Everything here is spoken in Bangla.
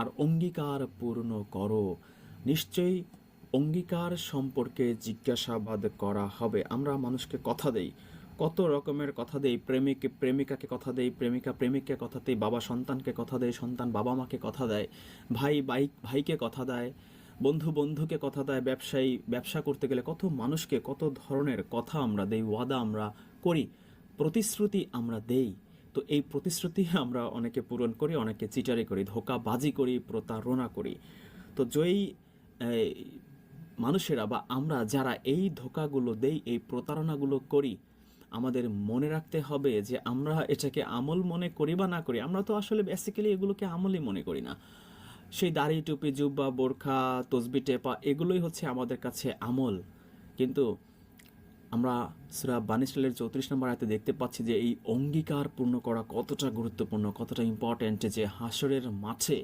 আর অঙ্গীকার পূর্ণ করো। নিশ্চয়ই অঙ্গীকার সম্পর্কে জিজ্ঞাসাবাদ করা হবে। আমরা মানুষকে কথা দেই, কত রকমের কথা দেই। প্রেমিক প্রেমিকাকে কথা দেই, প্রেমিকা প্রেমিককে কথা দেয়, বাবা সন্তানকে কথা দেয়, সন্তান বাবা মাকে কথা দেয়, ভাই ভাইকে কথা দেয়, বন্ধু বন্ধুকে কথা দেয়, ব্যবসায়ী ব্যবসা করতে গেলে কত মানুষকে কত ধরনের কথা আমরা দেই, ওয়াদা আমরা করি, প্রতিশ্রুতি আমরা দেই। তো এই প্রতিশ্রুতি আমরা অনেকে পূরণ করি, অনেকে চিটারি করি, ধোঁকাবাজি করি, প্রতারণা করি। তো জয়ী এই, মানুষেরা বা আমরা যারা এই ধোঁকাগুলো দেই, এই প্রতারণাগুলো করি, আমাদের মনে রাখতে হবে যে আমরা এটাকে আমল মনে করি বা না করি, আমরা তো আসলে বেসিক্যালি এগুলোকে আমলই মনে করি না। সেই দাড়ি টুপি জুব্বা বোরখা তসবি টেপা এগুলোই হচ্ছে আমাদের কাছে আমল। কিন্তু আমরা সূরা বানী ইসরাঈলের 34 নম্বর আয়াতে দেখতে পাচ্ছি যে এই অঙ্গীকার পূর্ণ করা কতটা গুরুত্বপূর্ণ, কতটা ইম্পর্ট্যান্ট, যে হাসরের মাঠে